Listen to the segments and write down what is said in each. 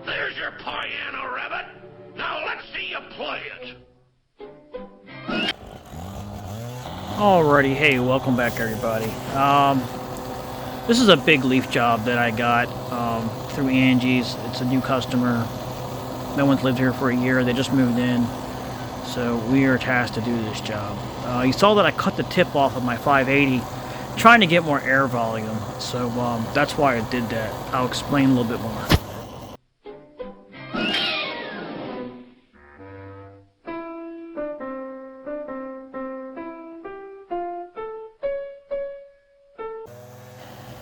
There's your piano, Rabbit. Now let's see you play it. Alrighty, hey, welcome back everybody. This is a big leaf job that I got through Angie's. It's a new customer. No one's lived here for a year. They just moved in. So we are tasked to do this job. You saw that I cut the tip off of my 580, trying to get more air volume. So that's why I did that. I'll explain a little bit more.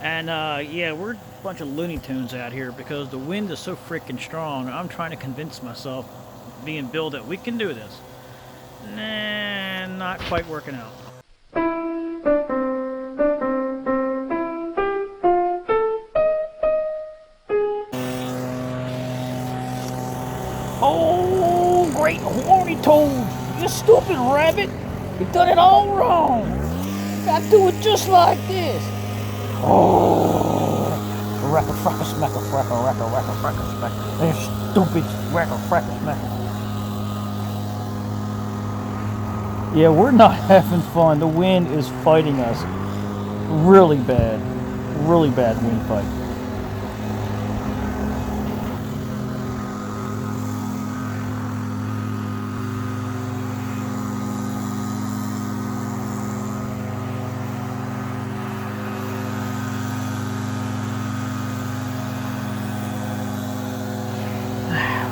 And yeah, we're a bunch of Looney Tunes out here because the wind is so freaking strong. I'm trying to convince myself, being Bill, that we can do this. Nah, not quite working out. Oh, great horny toad! You stupid rabbit! You done it all wrong! You gotta do it just like this! Oh, racker, fracker, smacker, fracker, racker, racker, fracker, smacker. They're stupid racker, fracker, smacker. Yeah, we're not having fun. The wind is fighting us really bad wind fight.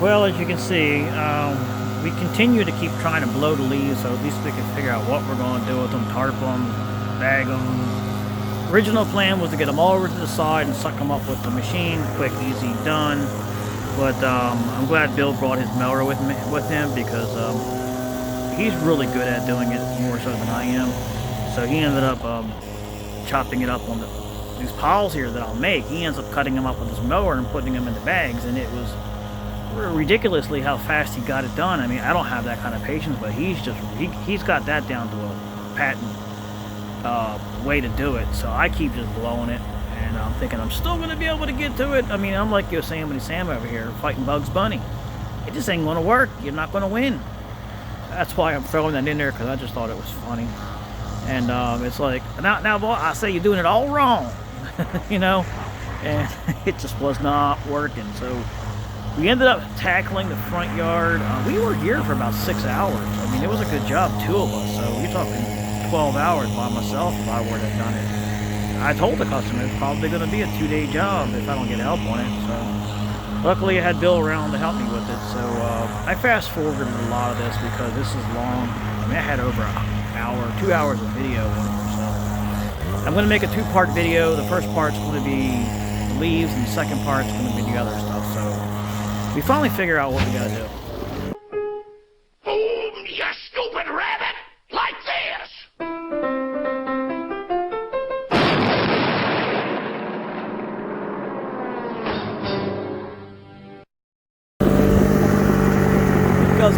Well, as you can see, we continue to keep trying to blow the leaves, so at least we can figure out what we're going to do with them, tarp them, bag them. Original plan was to get them all over to the side and suck them up with the machine. Quick, easy, done. But I'm glad Bill brought his mower with him because he's really good at doing it, more so than I am. So he ended up chopping it up on these piles here that I'll make. He ends up cutting them up with his mower and putting them in the bags, and it was ridiculously how fast he got it done. I mean, I don't have that kind of patience, but he's got that down to a patent way to do it. So I keep just blowing it, and I'm thinking I'm still going to be able to get to it. I mean, I'm like Yosemite Sam over here fighting Bugs Bunny. It just ain't going to work. You're not going to win. That's why I'm throwing that in there, because I just thought it was funny. And it's like, now boy, I say you're doing it all wrong. You know, and it just was not working. So we ended up tackling the front yard. We were here for about 6 hours. I mean, it was a good job, 2 of us. So you're talking 12 hours by myself if I were to have done it. I told the customer it's probably going to be a 2-day job if I don't get help on it. So luckily I had Bill around to help me with it. So I fast forwarded a lot of this because this is long. I mean, I had over an hour, 2 hours of video on it. So I'm going to make a 2-part video. The first part's going to be the leaves, and the second part's going to be the other stuff. So we finally figure out what we gotta do. Boom, you stupid rabbit! Like this!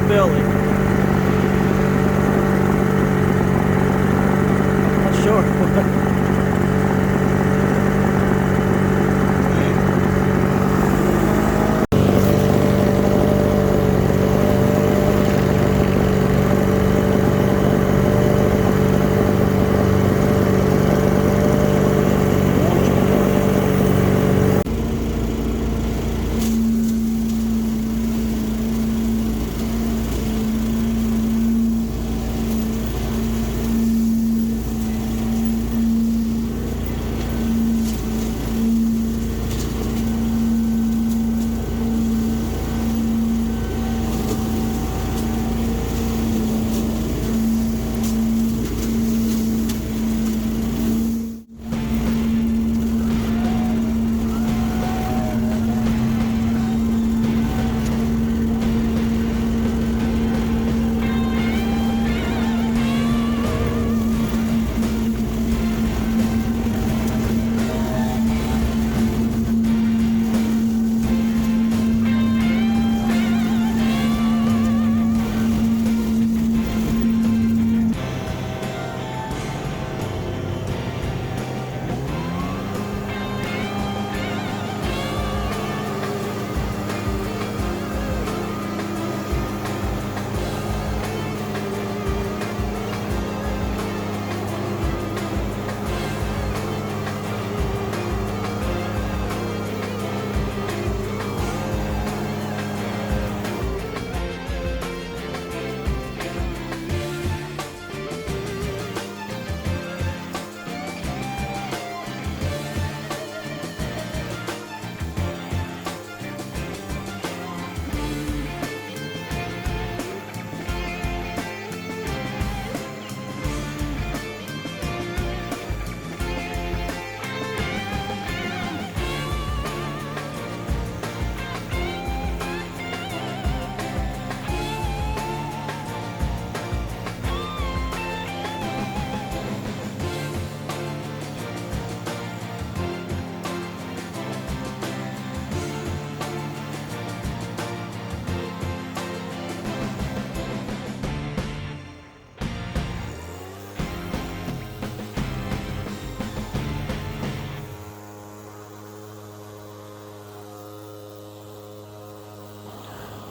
Billy. Not sure.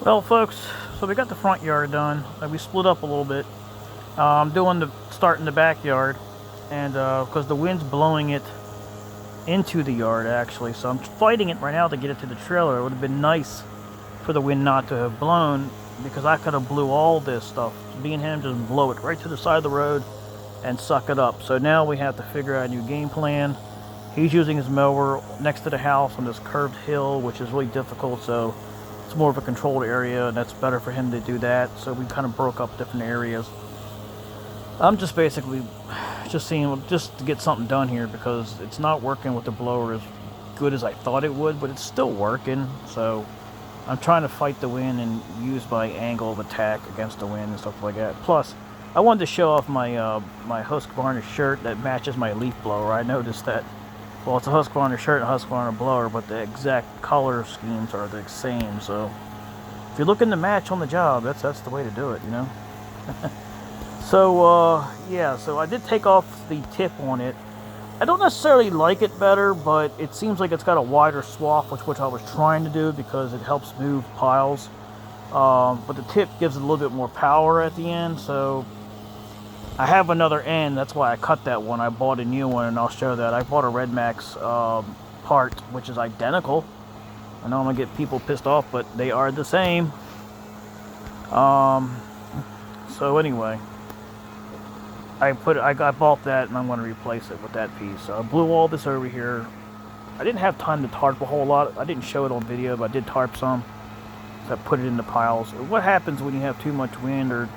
Well, folks, so we got the front yard done. We split up a little bit. I'm starting the backyard, and because the wind's blowing it into the yard actually, so I'm fighting it right now to get it to the trailer. It would have been nice for the wind not to have blown, because I could have blew all this stuff. Me and him just blow it right to the side of the road and suck it up. So now we have to figure out a new game plan. He's using his mower next to the house on this curved hill, which is really difficult, so it's more of a controlled area, and that's better for him to do that. So we kind of broke up different areas. I'm just basically just seeing just to get something done here, because it's not working with the blower as good as I thought it would, but it's still working. So I'm trying to fight the wind and use my angle of attack against the wind and stuff like that. Plus, I wanted to show off my my Husqvarna shirt that matches my leaf blower. I noticed that, well, it's a Husqvarna shirt and a Husqvarna blower, but the exact color schemes are the same. So if you're looking to match on the job, that's the way to do it, you know. So yeah, so I did take off the tip on it. I don't necessarily like it better, but it seems like it's got a wider swath, which I was trying to do because it helps move piles. But the tip gives it a little bit more power at the end, so I have another end. That's why I cut that one. I bought a new one, and I'll show that. I bought a Red Max part, which is identical. I know I'm gonna get people pissed off, but they are the same. So anyway, I bought that, and I'm going to replace it with that piece. So I blew all this over here. I didn't have time to tarp a whole lot. I didn't show it on video, but I did tarp some. So I put it in the piles. What happens when you have too much wind or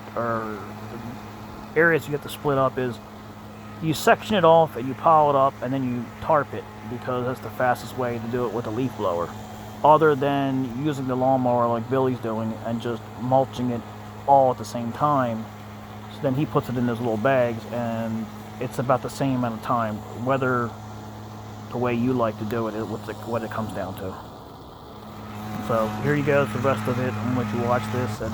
areas you have to split up is you section it off and you pile it up and then you tarp it, because that's the fastest way to do it with a leaf blower, other than using the lawnmower like Billy's doing and just mulching it all at the same time. So then he puts it in those little bags, and it's about the same amount of time, whether the way you like to do it, what it comes down to. So here you go, the rest of it. I'm going to let you watch this, and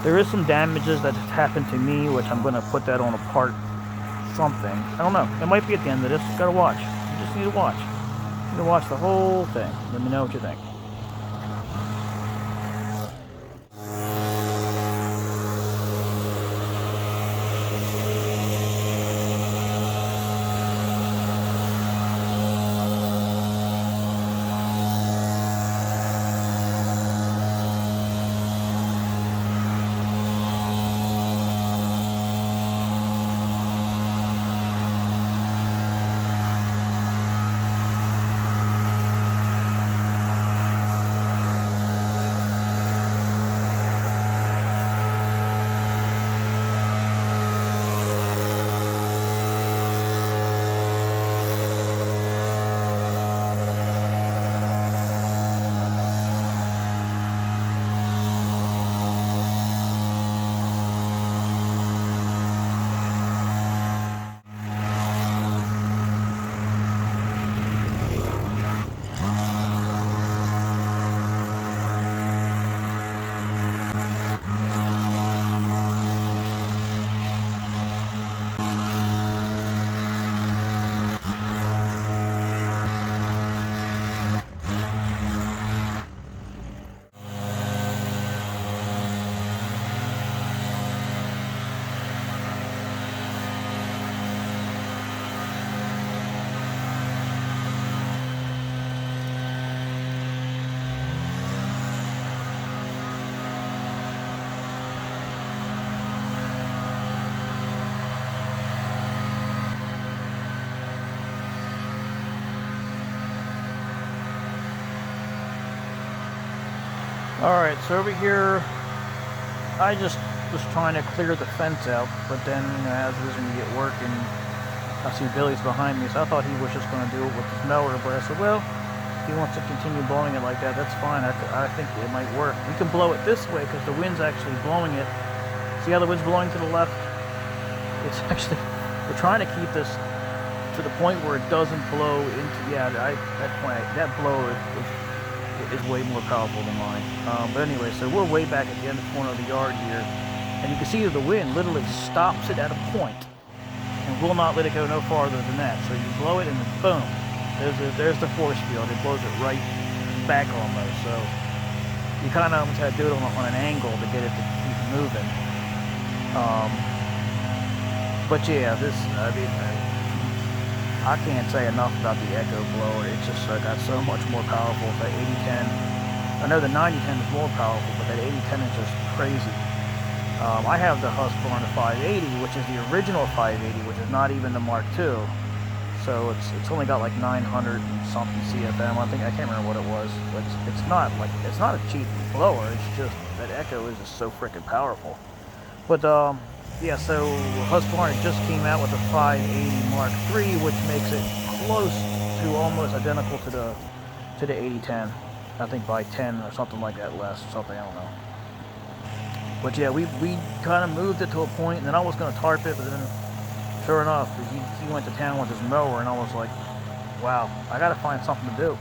There is some damages that happened to me, which I'm going to put that on a part something. I don't know. It might be at the end of this. Gotta watch. You just need to watch. You need to watch the whole thing. Let me know what you think. Alright, so over here, I just was trying to clear the fence out, but then, as it was going to get work, and I see Billy's behind me, so I thought he was just going to do it with his mower, but I said, well, if he wants to continue blowing it like that, that's fine. I think it might work. We can blow it this way, because the wind's actually blowing it. See how the wind's blowing to the left? It's actually, we're trying to keep this to the point where it doesn't blow into, yeah, that blower is way more powerful than mine. But anyway, so we're way back at the end of the corner of the yard here, and you can see that the wind literally stops it at a point and will not let it go no farther than that. So you blow it and then boom, there's the force field. It blows it right back almost. So you kind of almost had to do it on an angle to get it to keep moving. But yeah, this, I mean, I can't say enough about the Echo blower. It's just got so much more powerful. That 8010, I know the 9010 is more powerful, but that 8010 is just crazy. I have the Husqvarna 580, which is the original 580, which is not even the Mark II. So it's only got like 900 and something CFM. I can't remember what it was, but it's not a cheap blower. It's just that Echo is just so freaking powerful. But yeah, so Husqvarna just came out with a 580 Mark III, which makes it close to almost identical to the 8010. I think by 10 or something like that less, or something, I don't know. But yeah, we kind of moved it to a point, and then I was going to tarp it, but then sure enough, he went to town with his mower, and I was like, wow, I got to find something to do.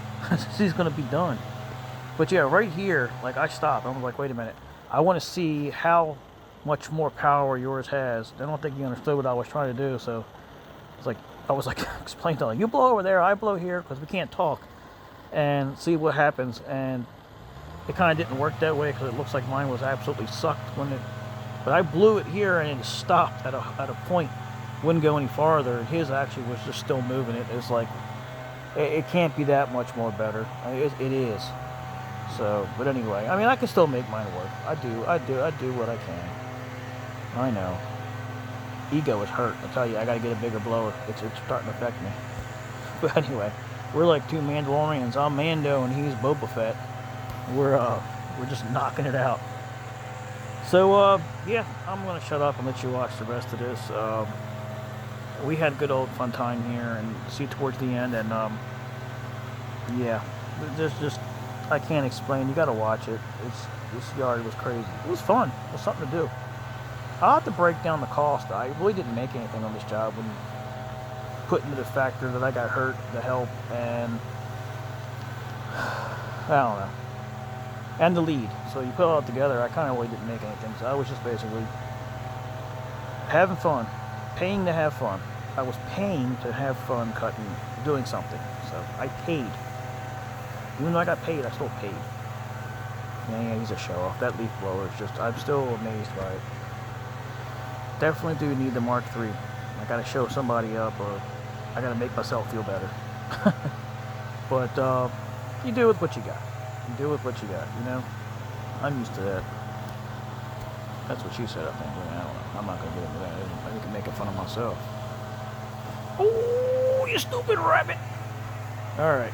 He's going to be done. But yeah, right here, like I stopped. I was like, wait a minute. I want to see how much more power yours has. I don't think you understood what I was trying to do, so I was like explain to him, you blow over there, I blow here, because we can't talk, and see what happens. And it kind of didn't work that way, because it looks like mine was absolutely sucked but I blew it here and it stopped at a point, wouldn't go any farther, and his actually was just still moving it. It's like, it can't be that much more better. It is. So, but anyway, I mean, I can still make mine work. I do what I can. I know. Ego is hurt. I tell you, I gotta get a bigger blower. It's starting to affect me. But anyway, we're like two Mandalorians. I'm Mando and he's Boba Fett. We're just knocking it out. So yeah, I'm gonna shut up and let you watch the rest of this. We had good old fun time here, and see towards the end, and yeah, there's just, I can't explain. You gotta watch it. This yard was crazy. It was fun. It was something to do. I'll have to break down the cost. I really didn't make anything on this job when put into the factor that I got hurt, the help, and I don't know, and the lead. So you put it all together, I kind of really didn't make anything. So I was just basically having fun, paying to have fun. I was paying to have fun cutting, doing something. So I paid. Even though I got paid, I still paid. Yeah, he's a show-off. That leaf blower is just, I'm still amazed by it. Definitely do need the Mark III. I gotta show somebody up, or I gotta make myself feel better. But you do with what you got. You do with what you got, you know? I'm used to that. That's what she said, I think. I don't know. I'm not gonna get into that. I think I'm making fun of myself. Oh, you stupid rabbit! Alright.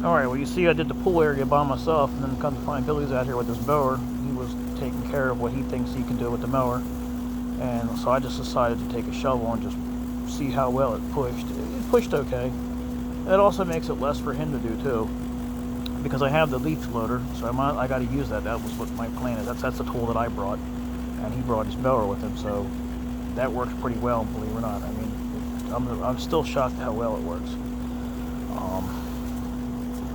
Alright, well you see I did the pool area by myself, and then come to find Billy's out here with this mower. He was taking care of what he thinks he can do with the mower. And so I just decided to take a shovel and just see how well it pushed. It pushed okay. It also makes it less for him to do too, because I have the leaf loader, so I got to use that. That was what my plan is. That's the tool that I brought, and he brought his mower with him, so that works pretty well, believe it or not. I mean, I'm still shocked how well it works.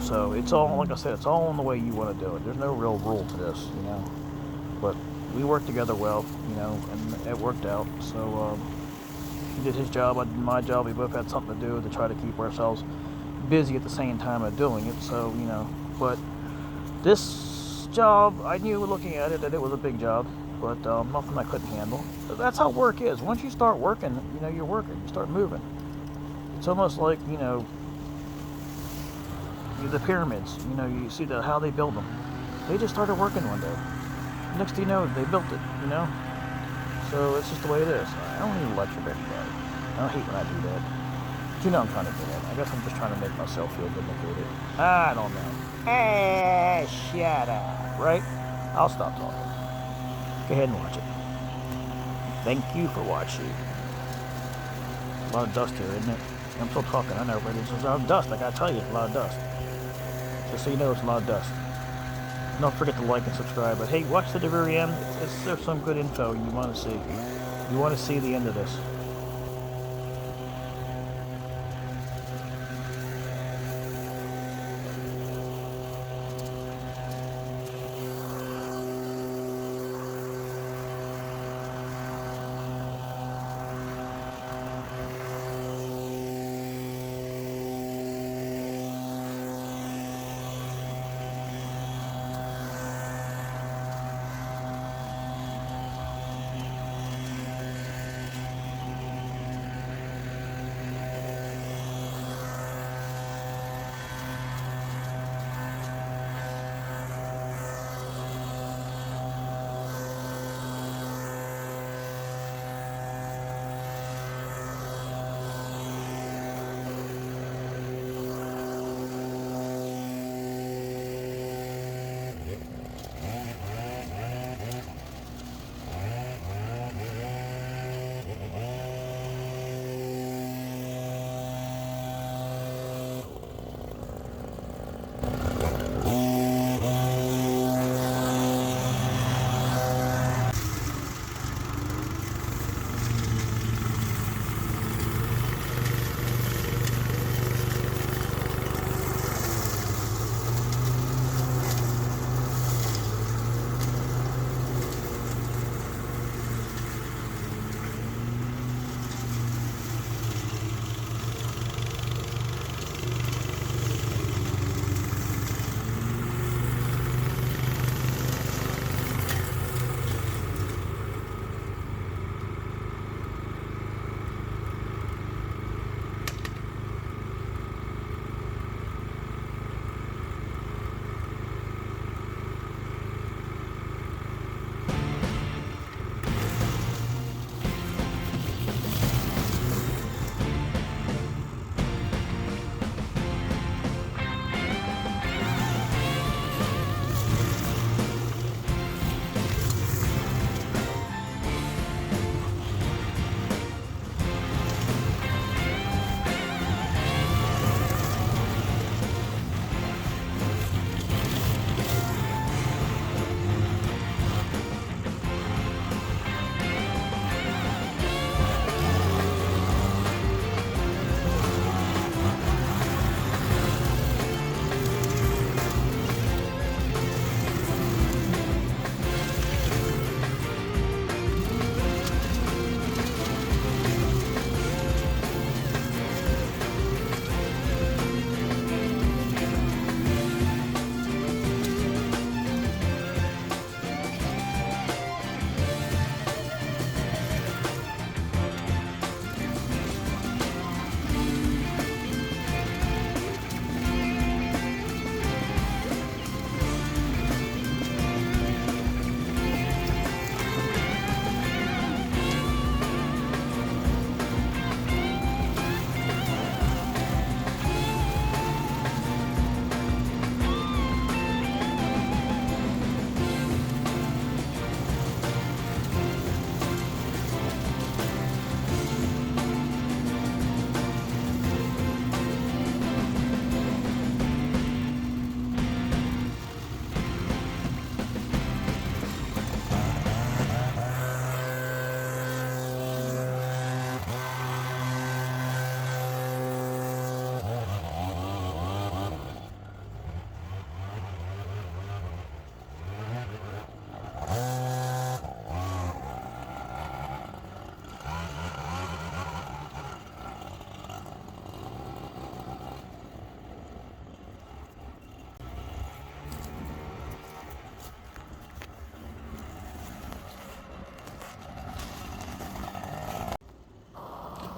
So it's all, like I said, it's all in the way you want to do it. There's no real rule to this, you know. But we worked together well, you know, and it worked out. So he did his job, I did my job. We both had something to do to try to keep ourselves busy at the same time of doing it. So, you know, but this job, I knew looking at it that it was a big job, but nothing I couldn't handle. That's how work is. Once you start working, you know, you're working. You start moving. It's almost like, you know, the pyramids, you know, you see how they build them. They just started working one day. Next thing you know, they built it, you know? So it's just the way it is. I don't need to lecture everybody. I hate when I do that. But you know I'm trying to do that. I guess I'm just trying to make myself feel vindicated. I don't know. Hey, shut up. Right? I'll stop talking. Go ahead and watch it. Thank you for watching. A lot of dust here, isn't it? I'm still talking, I know, but it's a lot of dust. I gotta tell you, it's a lot of dust. Just so you know, it's a lot of dust. Don't forget to like and subscribe. But hey, watch to the very end. There's some good info you want to see. You want to see the end of this.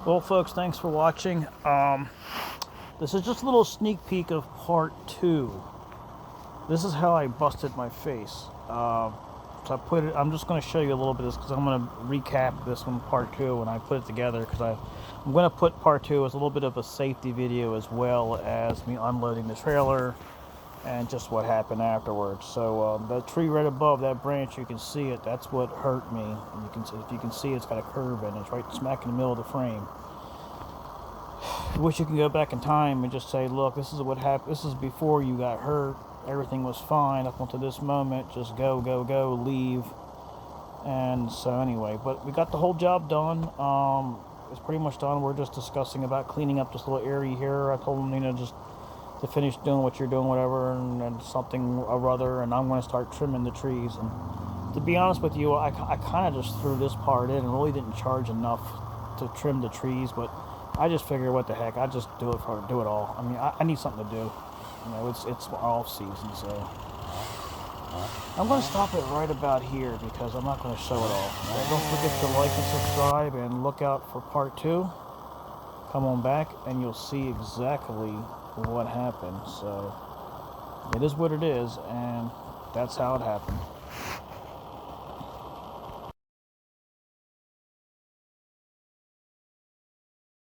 Well, folks, thanks for watching. This is just a little sneak peek of part 2. This is how I busted my face. So I put it. I'm just going to show you a little bit of this because I'm going to recap this one, part 2, when I put it together. Because I'm going to put part 2 as a little bit of a safety video as well as me unloading the trailer and just what happened afterwards. So that tree right above that branch, you can see it. That's what hurt me. And you can see, if you can see, it's got a curve in it. It's right smack in the middle of the frame. I wish you could go back in time and just say, look, this is what happened. This is before you got hurt. Everything was fine up until this moment. Just go, go, go, leave. And so anyway, but we got the whole job done. It's pretty much done. We're just discussing about cleaning up this little area here. I told them, you know, just to finish doing what you're doing, whatever, and something or other. And I'm going to start trimming the trees. And to be honest with you, I kind of just threw this part in and really didn't charge enough to trim the trees, but I just figured, what the heck, I just do it all. I mean, I need something to do. You know, it's off season, so I'm going to stop it right about here because I'm not going to show it all. So don't forget to like and subscribe and look out for part 2. Come on back and you'll see exactly what happened. So it is what it is, and that's how it happened.